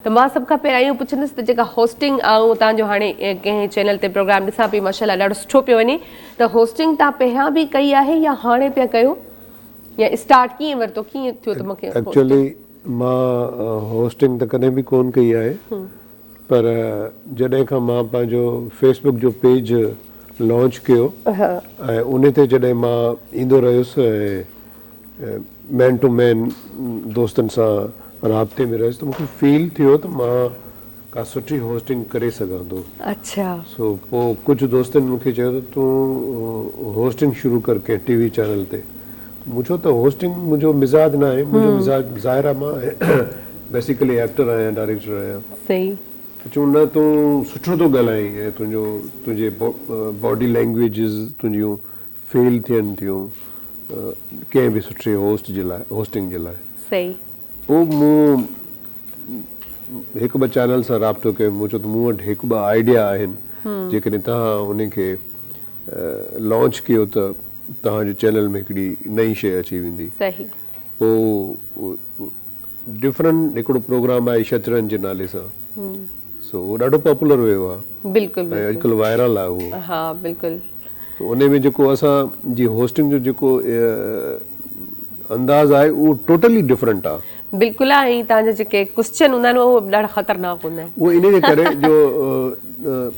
तो मां सब का पहिरियों पुछंदसि त जेका होस्टिंग ऐं तव्हांजो हाणे कंहिं चैनल ते प्रोग्राम ॾिसां पई माशाल्लाह ॾाढो सुठो पियो वञे त होस्टिंग तव्हां पहिरियां बि कई आहे या हाणे पिया कयो या स्टार्ट कीअं वरितो कीअं थियो त मूंखे एक्चुअली मां होस्टिंग त कॾहिं बि कोन कई आहे पर जॾहिं खां मां पंहिंजो फेसबुक जो पेज लॉन्च कयो ऐं उन ते जॾहिं मां ईंदो रहियुसि ऐं मैन टू मैन दोस्तनि सां राब्ते में रहियुसि त मूंखे फील थियो त मां का सुठी होस्टिंग करे सघां थो। अच्छा सो पोइ कुझु दोस्तनि मूंखे चयो त तूं होस्टिंग शुरू कर कंहिं टीवी चैनल ते। मुंहिंजो त होस्टिंग मुंहिंजो मिज़ाज न आहे, मुंहिंजो मिज़ाज ज़ाहिर आहे मां बेसिकली एक्टर आहियां, डायरेक्टर आहियां। सही चऊं न तूं सुठो थो ॻाल्हाईं ऐं तुंहिंजे बॉडी लैंग्वेजिस तुंहिंजियूं फेल थियनि थियूं कंहिं बि सुठे होस्ट जे लाइ, होस्टिंग जे लाइ। सही पोइ मूं हिकु ॿ चैनल सां राब्तो कयो। मूं चयो त मूं वटि हिकु ॿ आइडिया आहिनि जेकॾहिं तव्हां उनखे लॉन्च कयो त तव्हांजे चैनल में हिकिड़ी नई शइ अची वेंदी। सही पोइ डिफरेंट हिकिड़ो प्रोग्राम आहे शतरंज जे नाले सां, सो उहो ॾाढो पॉपुलर वियो आहे। बिल्कुलु ऐं अॼुकल्ह वायरल आहे उहो। हा बिल्कुलु उन में जेको असांजी होस्टिंग जो जेको अंदाज़ आहे उहो टोटली डिफरेंट आहे। बिल्कुलु आहे। ऐं तव्हांजा जेके क्वेश्चन हूंदा आहिनि उहे ॾाढा ख़तरनाक हूंदा आहिनि। उहो इन जे करे जो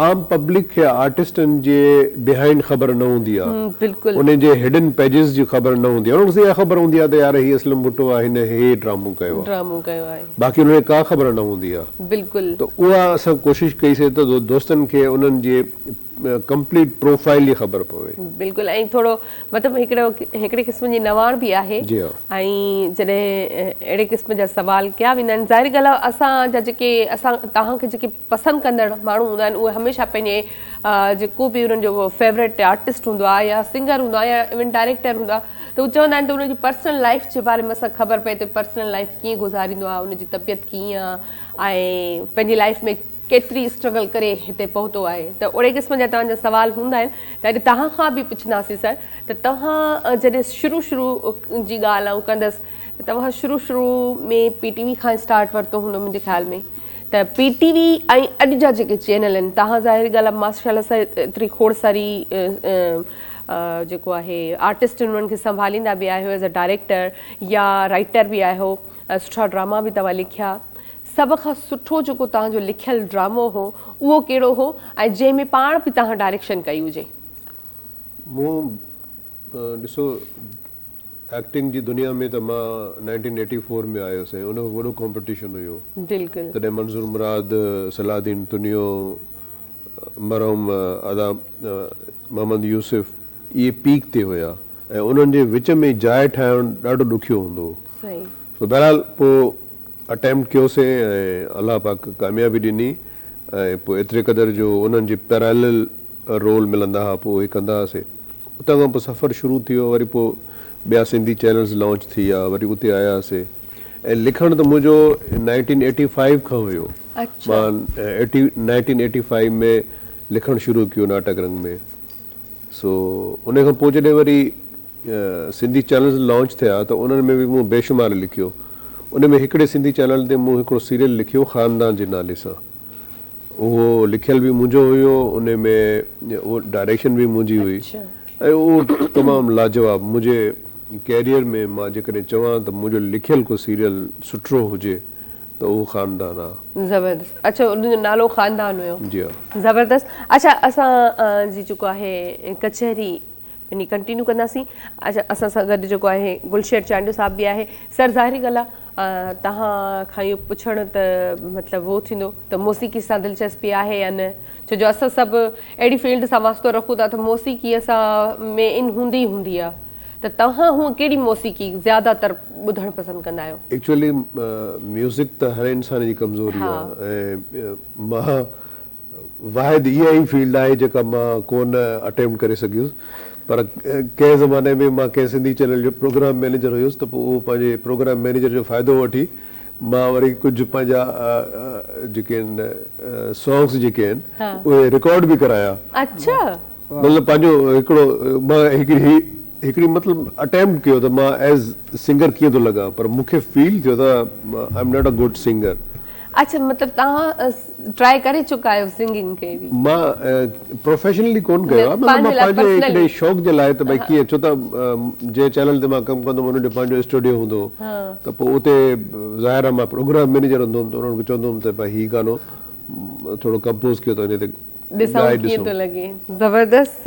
आम पब्लिक खे आर्टिस्टनि जे बिहाइंड ख़बर न हूंदी आहे, बिल्कुलु उन जे हिडन पेजिस जी ख़बर न हूंदी आहे। उनखे इहा ख़बर हूंदी आहे त यार हीउ असलम भुट्टो आहे, हिन हे ड्रामो कयो आहे, बाक़ी उनखे का ख़बर न हूंदी आहे। बिल्कुल्ह त उहा असां कोशिशि कईसीं त दोस्तनि खे उन्हनि जे कंप्लीट प्रोफाइल जी ख़बर पवे। बिल्कुलु ऐं थोरो मतिलबु हिकिड़े क़िस्म जी नवाण बि आहे। जी हा। ऐं जॾहिं अहिड़े क़िस्म जा सवाल कया वेंदा आहिनि, ज़ाहिर ॻाल्हि आहे असांजा जेके तव्हांखे जेके पसंदि कंदड़ माण्हू हूंदा आहिनि उहे हमेशह पंहिंजे जेको बि उन्हनि जो फेवरेट आर्टिस्ट हूंदो आहे या सिंगर हूंदो आहे या इवन डायरेक्टर हूंदो आहे त उहे चवंदा आहिनि त उनजी पर्सनल लाइफ जे बारे में असांखे ख़बर पए त पर्सनल लाइफ कीअं गुज़ारींदो आहे, उनजी तबियत कीअं आहे ऐं पंहिंजी लाइफ में केतिरी स्ट्रगल करे हिते पहुतो आहे। त ओड़े क़िस्म जा तव्हांजा सवाल हूंदा आहिनि त अॼु तव्हां खां बि पुछंदासीं सर त तव्हां जॾहिं शुरू जी ॻाल्हि आऊं कंदसि त तव्हां शुरू में PTV खां स्टार्ट वरितो हूंदो मुंहिंजे ख़्याल में त PTV ऐं अॼु जा जेके चैनल आहिनि तव्हां ज़ाहिर ॻाल्हि आहे माशाल्लाह सां एतिरी खोड़ सारी जेको आहे आर्टिस्ट उन्हनि खे संभालींदा बि आहियो एज़ अ डायरेक्टर या राइटर बि आहियो, सुठा ड्रामा बि तव्हां लिखिया। सभ खां सुठो जेको तव्हांजो लिखियलु ड्रामो हो उहो कहिड़ो हो ऐं जंहिंमें पाण बि तव्हां डायरेक्शन कई हुजे? मूं ॾिसो एक्टिंग जी दुनिया में त मां 1984 में आयुसि ऐं उन वॾो कॉम्पिटिशन हुयो। बिल्कुलु तॾहिं मंज़ूर मुराद, सलाहदीन तुनियो, मरहूम अदा मोहम्मद यूसुफ इहे पीक ते हुया ऐं उन्हनि जे विच में जाइ ठाहिणु ॾाढो ॾुखियो हूंदो हो। सही सो बहरहाल पोइ अटैम्प्ट कयोसीं ऐं अलाह पाक कामयाबी ॾिनी ऐं पोइ एतिरे क़दुरु जो उन्हनि जे पैरेलल रोल मिलंदा हुआ पोइ उहे कंदा हुआसीं। उतां खां पोइ सफ़र शुरू थी वियो, वरी पोइ ॿिया सिंधी चैनल्स लॉन्च थी विया, वरी उते आयासीं ऐं लिखणु त मुंहिंजो 1985 खां हुयो। मां 1985 में लिखणु शुरू कयो नाटक रंग में। सो उन खां पोइ जॾहिं वरी सिंधी चैनल्स लॉन्च थिया त उन्हनि में बि मूं बेशुमार लिखियो। उन में हिकिड़े सिंधी चैनल ते मूं हिकिड़ो सीरियल लिखियो ख़ानदान जे नाले सां। उहो लिखियल बि मुंहिंजो हुयो, उन में उहो डायरेक्शन बि मुंहिंजी हुई ऐं उहो तमामु लाजवाब। मुंहिंजे कैरियर में मां जेकॾहिं चवां त मुंहिंजो लिखियल को सीरियल सुठो हुजे त उहो ख़ानदान आहे। ज़बरदस्त। अच्छा उनजो नालो ख़ानदान हुयो? जी हा। ज़बरदस्त। अच्छा असां जी जेको आहे कचहरी यानी कंटिन्यू कंदासीं। अच्छा असां सां गॾु जेको आहे गुलशेर चांडियो साहिबु बि आहे। सर ज़ाहिरी ॻाल्हि आहे तव्हां खां इहो पुछणु त मतिलबु उहो थींदो त मौसीक़ी सां दिलचस्पी आहे या न, छो जो असां सभु अहिड़ी फील्ड सां वास्तो रखूं था त मौसीक़ीअ सां में इन हूंदी आहे त तव्हां हूअ कहिड़ी मौसीक़ी ज़्यादातर ॿुधणु पसंदि कंदा आहियो? एक्चुअली म्यूज़िक त हर इंसान जी कमज़ोरी आहे ऐं मां वाहिद इहा ई फील्ड आहे जेका मां कोन अटैम्प्ट करे सघियुसि, पर कंहिं ज़माने में मां कंहिं सिंधी चैनल जो प्रोग्राम मैनेजर हुयुसि त पोइ उहो पंहिंजे प्रोग्राम मैनेजर जो फ़ाइदो वठी मां वरी कुझु पंहिंजा जेके आहिनि सॉन्ग्स जेके आहिनि उहे रिकॉर्ड बि कराया। अच्छा। मतिलबु पंहिंजो हिकिड़ो मां हिकिड़ी मतिलबु अटेम्प्ट कयो त मां एज़ सिंगर कीअं थो लॻां, पर मूंखे फील थियो त I am not a good singer. अच्छा, मतिलबु तव्हां ट्राई करे चुका आहियो सिंगिंग खे बि? मां प्रोफेशनली कोन कयो आहे, मतिलबु मां पंहिंजे हिकिड़े शौक़ जे लाइ, त भई कीअं, छो त जंहिं चैनल ते मां कमु कंदो हुउमि उन जो पंहिंजो स्टूडियो हूंदो, त पोइ उते ज़ाहिर आहे मां प्रोग्राम मैनेजर हूंदो हुउमि, त उन्हनि खे चवंदो हुउमि त भई हीउ गानो थोरो कंपोज़ कयो त इन ते ॾिसूं कीअं थो लॻे। ज़बरदस्त।